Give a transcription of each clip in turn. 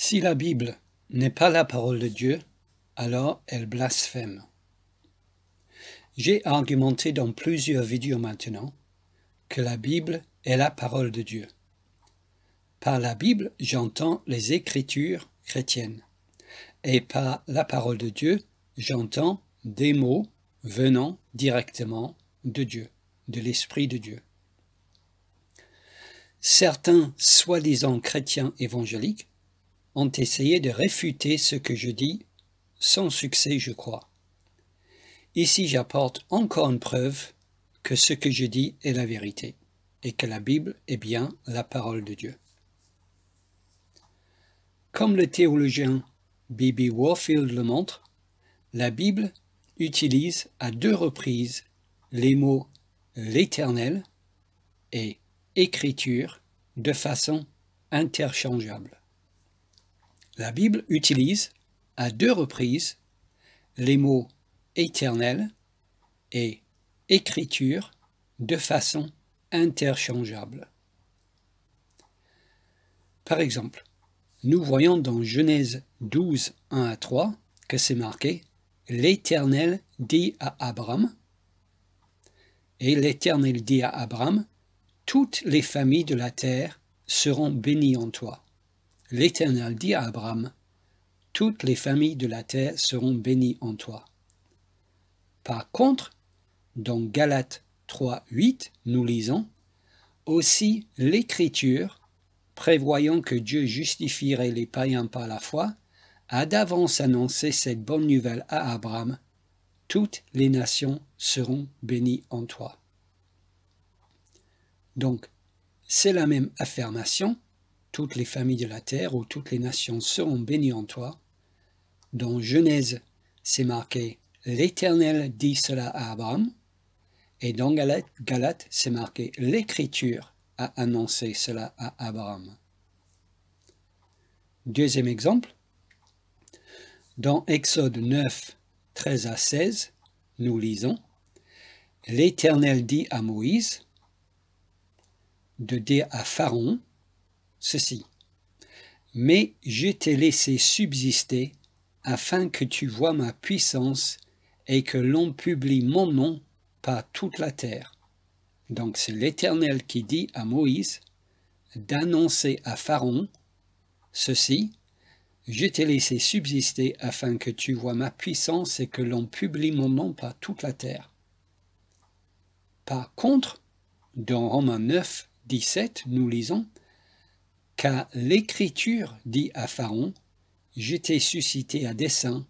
Si la Bible n'est pas la parole de Dieu, alors elle blasphème. J'ai argumenté dans plusieurs vidéos maintenant que la Bible est la parole de Dieu. Par la Bible, j'entends les Écritures chrétiennes. Et par la parole de Dieu, j'entends des mots venant directement de Dieu, de l'Esprit de Dieu. Certains soi-disant chrétiens évangéliques ont essayé de réfuter ce que je dis, sans succès, je crois. Ici, j'apporte encore une preuve que ce que je dis est la vérité, et que la Bible est bien la parole de Dieu. Comme le théologien B.B. Warfield le montre, la Bible utilise à 2 reprises les mots « l'Éternel » et « Écriture » de façon interchangeable. La Bible utilise à 2 reprises les mots « éternel » et « écriture » de façon interchangeable. Par exemple, nous voyons dans Genèse 12, 1 à 3 que c'est marqué « L'Éternel dit à Abraham » et l'Éternel dit à Abraham « Toutes les familles de la terre seront bénies en toi. » L'Éternel dit à Abraham « Toutes les familles de la terre seront bénies en toi. » Par contre, dans Galates 3, 8, nous lisons « Aussi l'Écriture, prévoyant que Dieu justifierait les païens par la foi, a d'avance annoncé cette bonne nouvelle à Abraham. Toutes les nations seront bénies en toi. » Donc, c'est la même affirmation, toutes les familles de la terre ou toutes les nations seront bénies en toi. Dans Genèse, c'est marqué « L'Éternel dit cela à Abraham » et dans Galates, c'est marqué « L'Écriture a annoncé cela à Abraham ». Deuxième exemple, dans Exode 9, 13 à 16, nous lisons « L'Éternel dit à Moïse de dire à Pharaon ceci, « Mais je t'ai laissé subsister afin que tu vois ma puissance et que l'on publie mon nom par toute la terre. » Donc c'est l'Éternel qui dit à Moïse d'annoncer à Pharaon ceci, « Je t'ai laissé subsister afin que tu vois ma puissance et que l'on publie mon nom par toute la terre. » Par contre, dans Romains 9, 17, nous lisons « Car l'Écriture dit à Pharaon, je t'ai suscité à dessein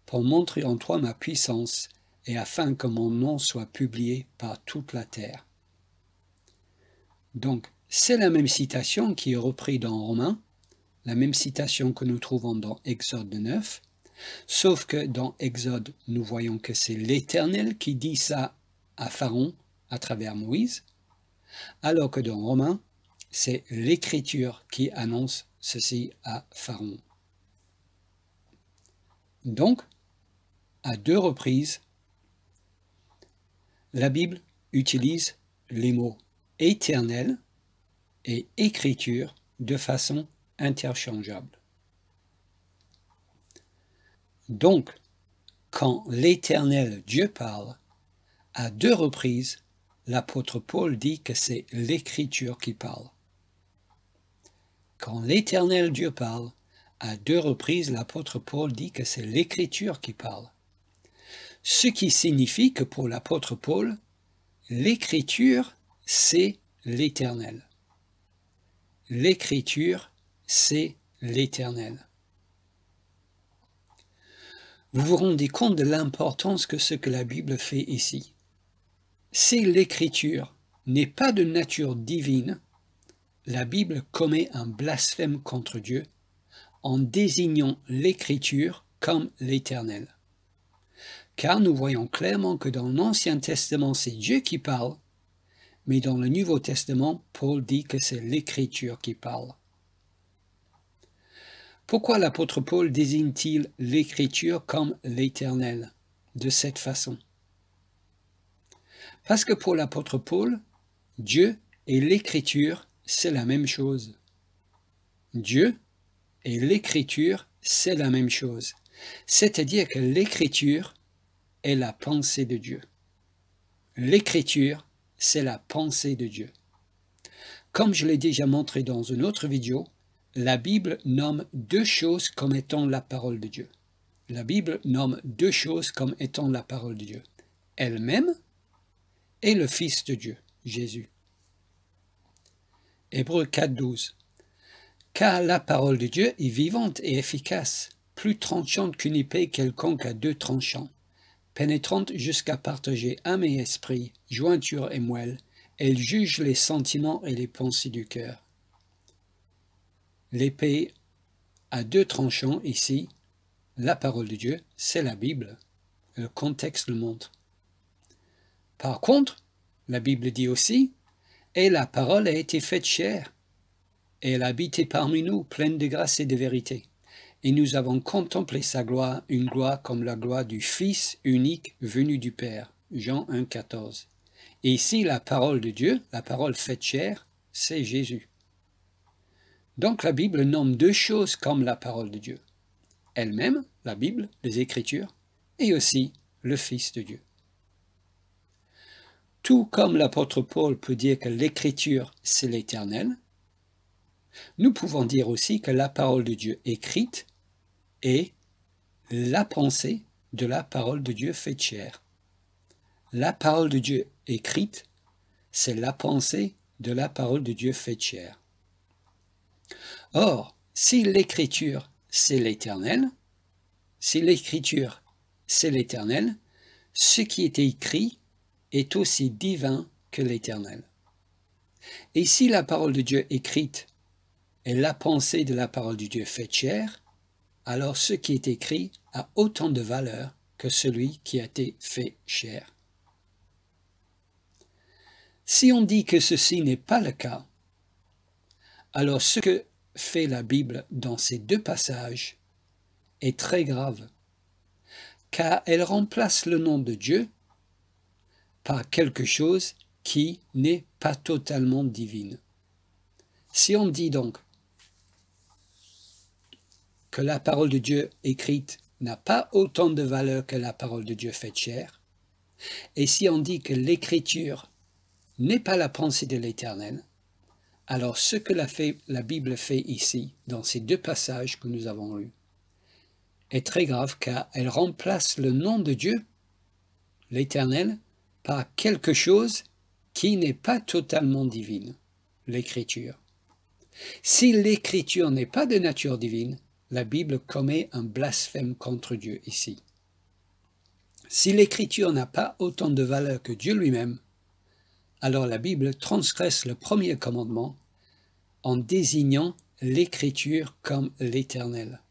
pour montrer en toi ma puissance et afin que mon nom soit publié par toute la terre. » Donc, c'est la même citation qui est reprise dans Romains, la même citation que nous trouvons dans Exode 9, sauf que dans Exode, nous voyons que c'est l'Éternel qui dit ça à Pharaon à travers Moïse, alors que dans Romains, c'est l'Écriture qui annonce ceci à Pharaon. Donc, à 2 reprises, la Bible utilise les mots « éternel » et « écriture » de façon interchangeable. Donc, quand l'Éternel Dieu parle, à 2 reprises, l'apôtre Paul dit que c'est l'Écriture qui parle. Quand l'Éternel Dieu parle, à 2 reprises, l'apôtre Paul dit que c'est l'Écriture qui parle. Ce qui signifie que pour l'apôtre Paul, l'Écriture, c'est l'Éternel. L'Écriture, c'est l'Éternel. Vous vous rendez compte de l'importance que ce que la Bible fait ici. Si l'Écriture n'est pas de nature divine, la Bible commet un blasphème contre Dieu en désignant l'Écriture comme l'Éternel. Car nous voyons clairement que dans l'Ancien Testament, c'est Dieu qui parle, mais dans le Nouveau Testament, Paul dit que c'est l'Écriture qui parle. Pourquoi l'apôtre Paul désigne-t-il l'Écriture comme l'Éternel de cette façon? Parce que pour l'apôtre Paul, Dieu et l'Écriture, c'est la même chose. Dieu et l'écriture, c'est la même chose. C'est-à-dire que l'écriture est la pensée de Dieu. L'écriture, c'est la pensée de Dieu. Comme je l'ai déjà montré dans une autre vidéo, la Bible nomme deux choses comme étant la parole de Dieu. La Bible nomme deux choses comme étant la parole de Dieu. Elle-même et le Fils de Dieu, Jésus. Hébreux 4,12. Car la parole de Dieu est vivante et efficace, plus tranchante qu'une épée quelconque à deux tranchants, pénétrante jusqu'à partager âme et esprit, jointure et moelle, elle juge les sentiments et les pensées du cœur. L'épée à deux tranchants ici, la parole de Dieu, c'est la Bible. Le contexte le montre. Par contre, la Bible dit aussi, « Et la parole a été faite chair, et elle a habité parmi nous, pleine de grâce et de vérité. Et nous avons contemplé sa gloire, une gloire comme la gloire du Fils unique venu du Père. » Jean 1, 14. Et ici, la parole de Dieu, la parole faite chair, c'est Jésus. Donc la Bible nomme deux choses comme la parole de Dieu. Elle-même, la Bible, les Écritures, et aussi le Fils de Dieu. Tout comme l'apôtre Paul peut dire que l'Écriture, c'est l'Éternel, nous pouvons dire aussi que la parole de Dieu écrite est la pensée de la parole de Dieu faite chair. La parole de Dieu écrite, c'est la pensée de la parole de Dieu faite chair. Or, si l'Écriture, c'est l'Éternel, ce qui est écrit est aussi divin que l'Éternel. Et si la parole de Dieu écrite est la pensée de la parole de Dieu faite chair, alors ce qui est écrit a autant de valeur que celui qui a été fait chair. Si on dit que ceci n'est pas le cas, alors ce que fait la Bible dans ces deux passages est très grave, car elle remplace le nom de Dieu par quelque chose qui n'est pas totalement divine. Si on dit donc que la parole de Dieu écrite n'a pas autant de valeur que la parole de Dieu faite chair, et si on dit que l'écriture n'est pas la pensée de l'Éternel, alors ce que la Bible fait ici, dans ces deux passages que nous avons lus, est très grave car elle remplace le nom de Dieu, l'Éternel, par quelque chose qui n'est pas totalement divine, l'Écriture. Si l'Écriture n'est pas de nature divine, la Bible commet un blasphème contre Dieu ici. Si l'Écriture n'a pas autant de valeur que Dieu lui-même, alors la Bible transgresse le premier commandement en désignant l'Écriture comme l'Éternel.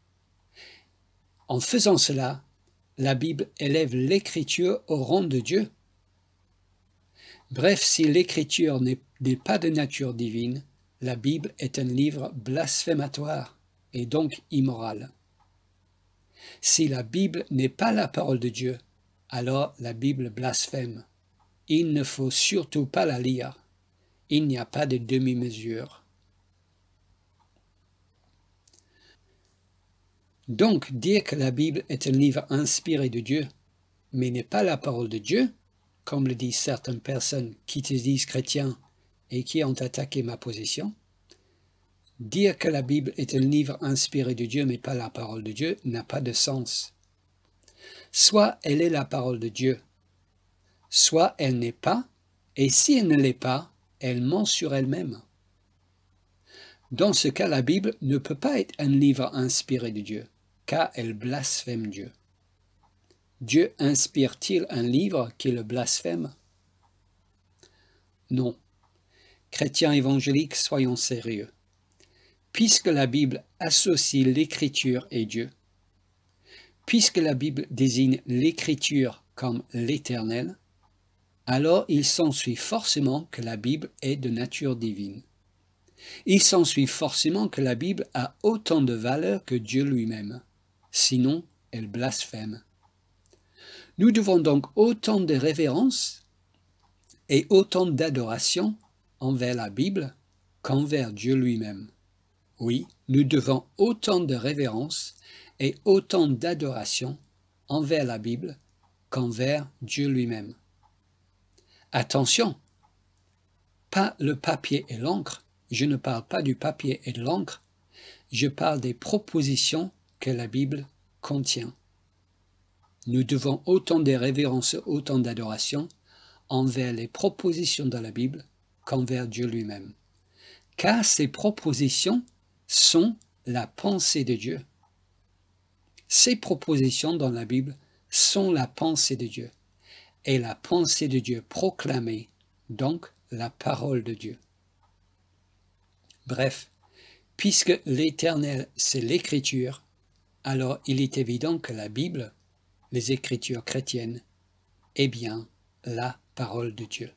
En faisant cela, la Bible élève l'Écriture au rang de Dieu. Bref, si l'Écriture n'est pas de nature divine, la Bible est un livre blasphématoire et donc immoral. Si la Bible n'est pas la parole de Dieu, alors la Bible blasphème. Il ne faut surtout pas la lire. Il n'y a pas de demi-mesure. Donc, dire que la Bible est un livre inspiré de Dieu, mais n'est pas la parole de Dieu, comme le disent certaines personnes qui se disent chrétiens et qui ont attaqué ma position, dire que la Bible est un livre inspiré de Dieu, mais pas la parole de Dieu, n'a pas de sens. Soit elle est la parole de Dieu, soit elle n'est pas, et si elle ne l'est pas, elle ment sur elle-même. Dans ce cas, la Bible ne peut pas être un livre inspiré de Dieu, car elle blasphème Dieu. Dieu inspire-t-il un livre qui le blasphème? Non. Chrétiens évangéliques, soyons sérieux. Puisque la Bible associe l'Écriture et Dieu, puisque la Bible désigne l'Écriture comme l'Éternel, alors il s'ensuit forcément que la Bible est de nature divine. Il s'ensuit forcément que la Bible a autant de valeur que Dieu lui-même, sinon elle blasphème. Nous devons donc autant de révérence et autant d'adoration envers la Bible qu'envers Dieu lui-même. Oui, nous devons autant de révérence et autant d'adoration envers la Bible qu'envers Dieu lui-même. Attention, pas le papier et l'encre, je ne parle pas du papier et de l'encre, je parle des propositions que la Bible contient. Nous devons autant de révérence et autant d'adoration envers les propositions de la Bible qu'envers Dieu lui-même. Car ces propositions sont la pensée de Dieu. Ces propositions dans la Bible sont la pensée de Dieu. Et la pensée de Dieu proclamée, donc la parole de Dieu. Bref, puisque l'Éternel, c'est l'Écriture, alors il est évident que la Bible, les Écritures chrétiennes, est bien la parole de Dieu.